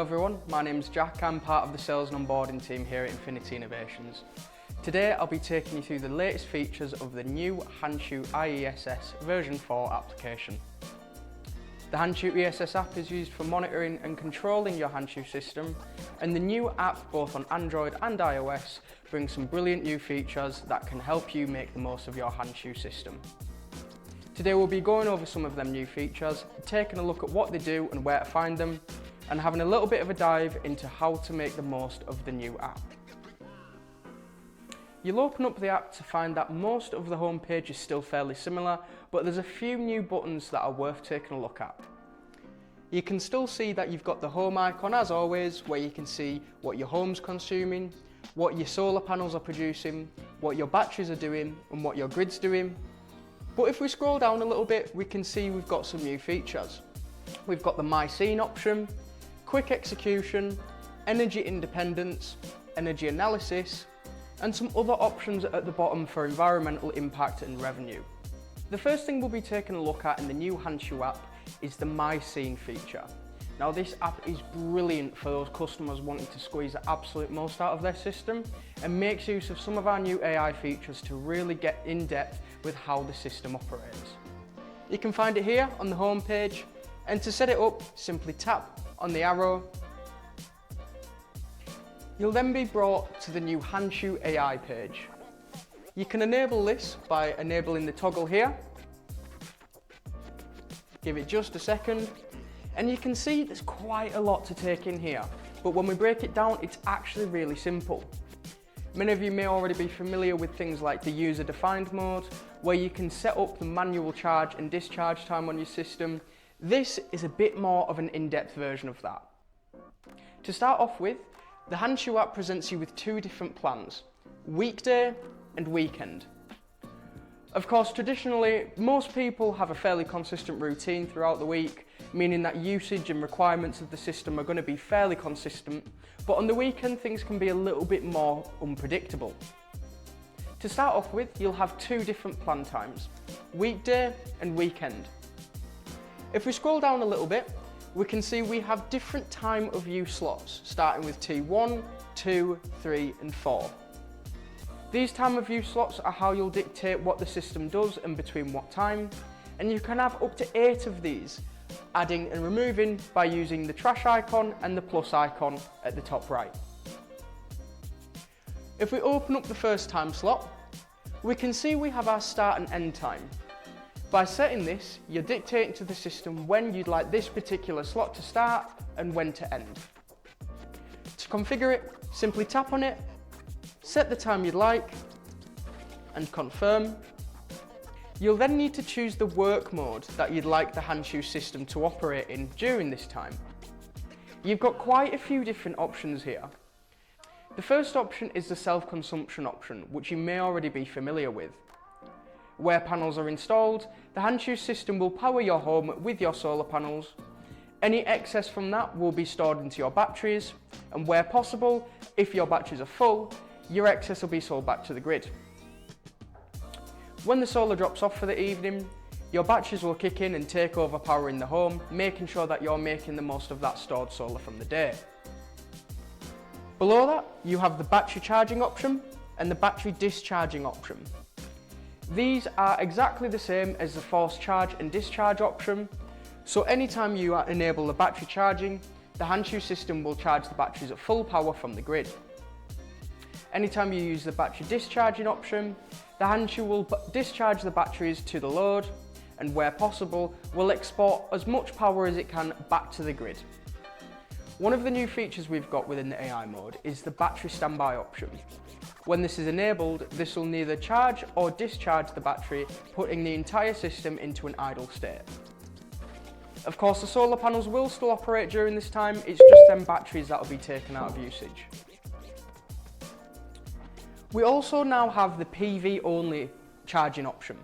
everyone, my name's Jack. I'm part of the sales and onboarding team here at Infinity Innovations. Today I'll be taking you through the latest features of the new HANCHU iESS version 4 application. The HANCHU ESS app is used for monitoring and controlling your HANCHU system, and the new app, both on Android and iOS, brings some brilliant new features that can help you make the most of your HANCHU system. Today we'll be going over some of them new features, taking a look at what they do and where to find them, and having a little bit of a dive into how to make the most of the new app. You'll open up the app to find that most of the home page is still fairly similar, but there's a few new buttons that are worth taking a look at. You can still see that you've got the home icon as always, where you can see what your home's consuming, what your solar panels are producing, what your batteries are doing, and what your grid's doing. But if we scroll down a little bit, we can see we've got some new features. We've got the My Scene option, quick execution, energy independence, energy analysis, and some other options at the bottom for environmental impact and revenue. The first thing we'll be taking a look at in the new HANCHU app is the My Scene feature. Now this app is brilliant for those customers wanting to squeeze the absolute most out of their system, and makes use of some of our new AI features to really get in depth with how the system operates. You can find it here on the home page, and to set it up, simply tap on the arrow. You'll then be brought to the new HANCHU AI page. You can enable this by enabling the toggle here. Give it just a second, and you can see there's quite a lot to take in here, but when we break it down, it's actually really simple. Many of you may already be familiar with things like the user-defined mode, where you can set up the manual charge and discharge time on your system. This is a bit more of an in-depth version of that. To start off with, the HANCHU app presents you with two different plans, weekday and weekend. Of course, traditionally, most people have a fairly consistent routine throughout the week, meaning that usage and requirements of the system are going to be fairly consistent, but on the weekend things can be a little bit more unpredictable. To start off with, you'll have two different plan times, weekday and weekend. If we scroll down a little bit, we can see we have different time of use slots, starting with T1, 2, 3 and 4. These time of use slots are how you'll dictate what the system does and between what time, and you can have up to 8 of these, adding and removing by using the trash icon and the plus icon at the top right. If we open up the first time slot, we can see we have our start and end time. By setting this, you're dictating to the system when you'd like this particular slot to start and when to end. To configure it, simply tap on it, set the time you'd like, and confirm. You'll then need to choose the work mode that you'd like the HANCHU system to operate in during this time. You've got quite a few different options here. The first option is the self-consumption option, which you may already be familiar with. Where panels are installed, the HANCHU system will power your home with your solar panels. Any excess from that will be stored into your batteries, and where possible, if your batteries are full, your excess will be sold back to the grid. When the solar drops off for the evening, your batteries will kick in and take over powering the home, making sure that you're making the most of that stored solar from the day. Below that, you have the battery charging option and the battery discharging option. These are exactly the same as the forced charge and discharge option, so anytime you enable the battery charging, the HANCHU system will charge the batteries at full power from the grid. Anytime you use the battery discharging option, the HANCHU will discharge the batteries to the load, and where possible, will export as much power as it can back to the grid. One of the new features we've got within the AI mode is the battery standby option. When this is enabled, this will neither charge or discharge the battery, putting the entire system into an idle state. Of course, the solar panels will still operate during this time, it's just them batteries that will be taken out of usage. We also now have the PV only charging option.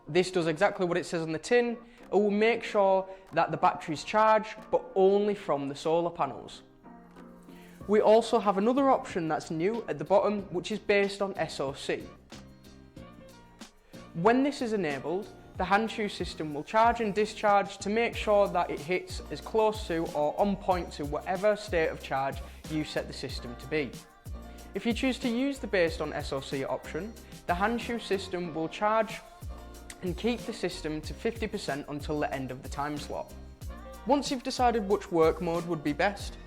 This does exactly what it says on the tin. It will make sure that the batteries charge, but only from the solar panels. We also have another option that's new at the bottom, which is based on SOC. When this is enabled, the HANCHU system will charge and discharge to make sure that it hits as close to or on point to whatever state of charge you set the system to be. If you choose to use the based on SOC option, the HANCHU system will charge and keep the system to 50% until the end of the time slot. Once you've decided which work mode would be best,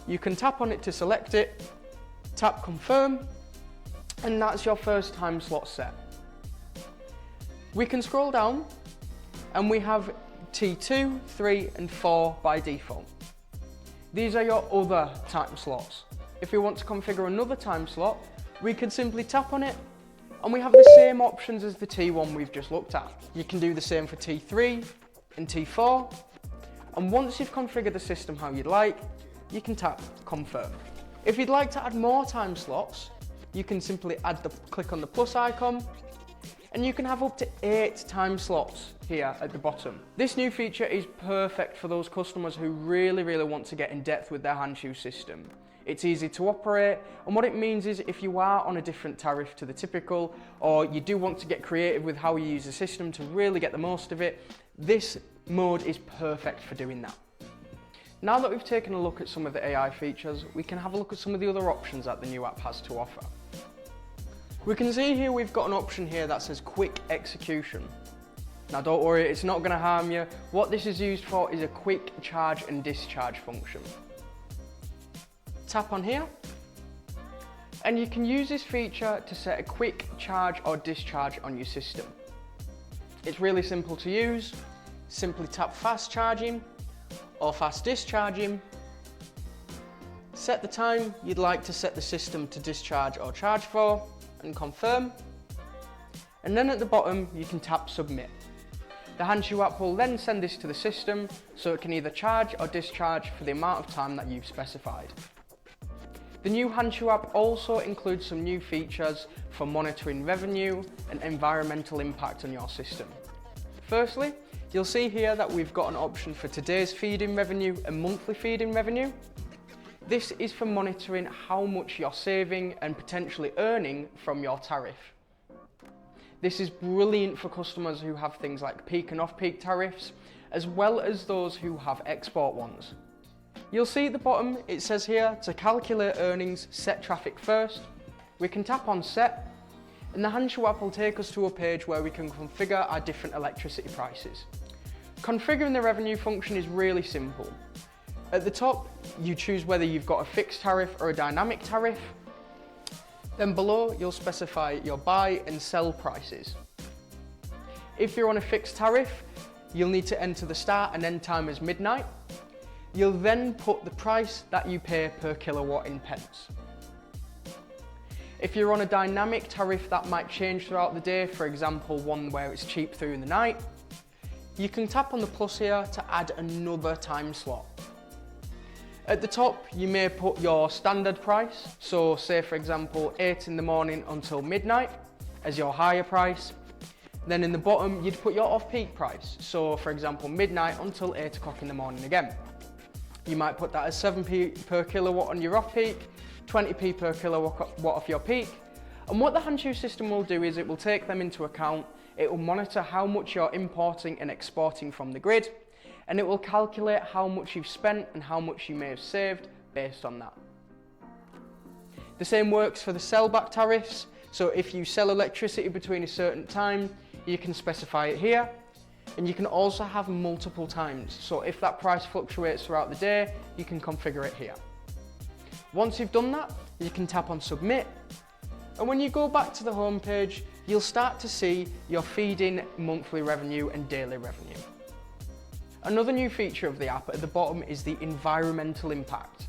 you can tap on it to select it, tap confirm, and that's your first time slot set. We can scroll down and we have T2, 3 and 4 by default. These are your other time slots. If we want to configure another time slot, we can simply tap on it and we have the same options as the T1 we've just looked at. You can do the same for T3 and T4, and once you've configured the system how you'd like, you can tap confirm. If you'd like to add more time slots, you can simply click on the plus icon, and you can have up to 8 time slots here at the bottom. This new feature is perfect for those customers who really want to get in depth with their HANCHU system. It's easy to operate, and what it means is if you are on a different tariff to the typical, or you do want to get creative with how you use the system to really get the most of it, this mode is perfect for doing that. Now that we've taken a look at some of the AI features, we can have a look at some of the other options that the new app has to offer. We can see here we've got an option here that says quick execution. Now don't worry, it's not going to harm you. What this is used for is a quick charge and discharge function. Tap on here, and you can use this feature to set a quick charge or discharge on your system. It's really simple to use. Simply tap fast charging or fast discharging, set the time you'd like to set the system to discharge or charge for, and confirm, and then at the bottom you can tap submit. The HANCHU app will then send this to the system so it can either charge or discharge for the amount of time that you've specified. The new HANCHU app also includes some new features for monitoring revenue and environmental impact on your system. Firstly, you'll see here that we've got an option for today's feed-in revenue and monthly feed-in revenue. This is for monitoring how much you're saving and potentially earning from your tariff. This is brilliant for customers who have things like peak and off-peak tariffs, as well as those who have export ones. You'll see at the bottom, it says here to calculate earnings, set traffic first. We can tap on set, and the HANCHU app will take us to a page where we can configure our different electricity prices. Configuring the revenue function is really simple. At the top, you choose whether you've got a fixed tariff or a dynamic tariff. Then below, you'll specify your buy and sell prices. If you're on a fixed tariff, you'll need to enter the start and end time as midnight. You'll then put the price that you pay per kilowatt in pence. If you're on a dynamic tariff that might change throughout the day, for example, one where it's cheap through the night, you can tap on the plus here to add another time slot. At the top, you may put your standard price, so say for example 8 in the morning until midnight as your higher price. Then in the bottom, you'd put your off-peak price, so for example midnight until 8 o'clock in the morning again. You might put that as 7p per kilowatt on your off-peak, 20p per kilowatt off your peak. And what the HANCHU system will do is it will take them into account, it will monitor how much you're importing and exporting from the grid, and it will calculate how much you've spent and how much you may have saved based on that. The same works for the sellback tariffs, so if you sell electricity between a certain time, you can specify it here, and you can also have multiple times, so if that price fluctuates throughout the day, you can configure it here. Once you've done that, you can tap on submit, and when you go back to the home page, you'll start to see your feed-in monthly revenue and daily revenue. Another new feature of the app at the bottom is the environmental impact.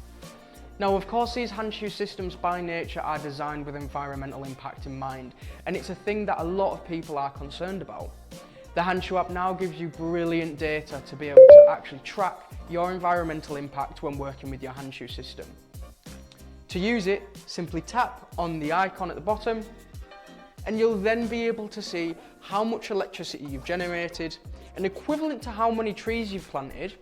Now, of course, these HANCHU systems by nature are designed with environmental impact in mind, and it's a thing that a lot of people are concerned about. The HANCHU app now gives you brilliant data to be able to actually track your environmental impact when working with your HANCHU system. To use it, simply tap on the icon at the bottom, and you'll then be able to see how much electricity you've generated, and equivalent to how many trees you've planted,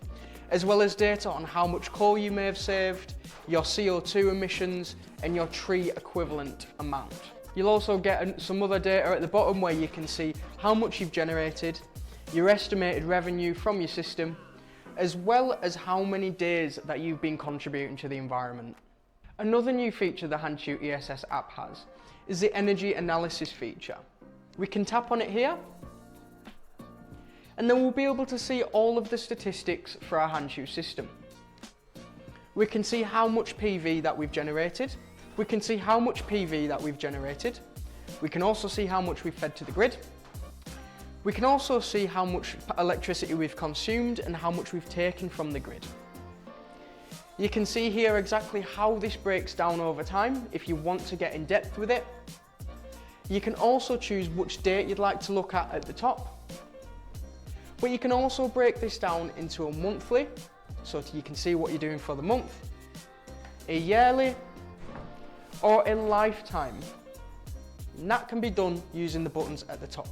as well as data on how much coal you may have saved, your CO2 emissions, and your tree equivalent amount. You'll also get some other data at the bottom where you can see how much you've generated, your estimated revenue from your system, as well as how many days that you've been contributing to the environment. Another new feature the HANCHU ESS app has is the energy analysis feature. We can tap on it here, and then we'll be able to see all of the statistics for our HANCHU system. We can see how much PV that we've generated. We can see how much PV that we've generated. We can also see how much we've fed to the grid. We can also see how much electricity we've consumed and how much we've taken from the grid. You can see here exactly how this breaks down over time if you want to get in depth with it. You can also choose which date you'd like to look at the top. But you can also break this down into a monthly, so you can see what you're doing for the month, a yearly, or a lifetime. And that can be done using the buttons at the top.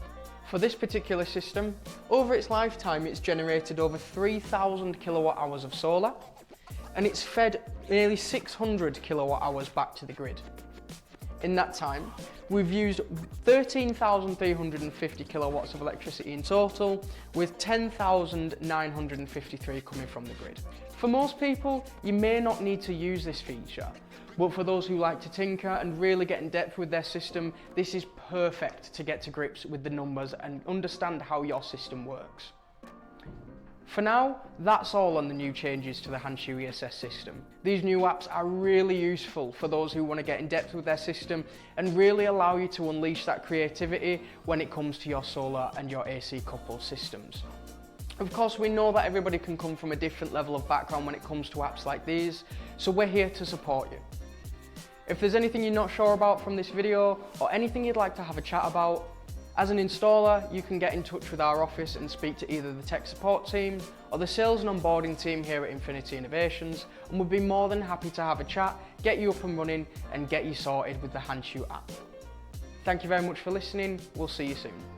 For this particular system, over its lifetime it's generated over 3,000 kilowatt hours of solar, and it's fed nearly 600 kilowatt hours back to the grid. In that time, we've used 13,350 kilowatts of electricity in total, with 10,953 coming from the grid. For most people, you may not need to use this feature, but for those who like to tinker and really get in depth with their system, this is perfect to get to grips with the numbers and understand how your system works. For now, that's all on the new changes to the HANCHU ESS system. These new apps are really useful for those who want to get in depth with their system and really allow you to unleash that creativity when it comes to your solar and your AC coupled systems. Of course, we know that everybody can come from a different level of background when it comes to apps like these, so we're here to support you. If there's anything you're not sure about from this video, or anything you'd like to have a chat about, as an installer, you can get in touch with our office and speak to either the tech support team or the sales and onboarding team here at Infinity Innovations, and we'd be more than happy to have a chat, get you up and running, and get you sorted with the HANCHU app. Thank you very much for listening. We'll see you soon.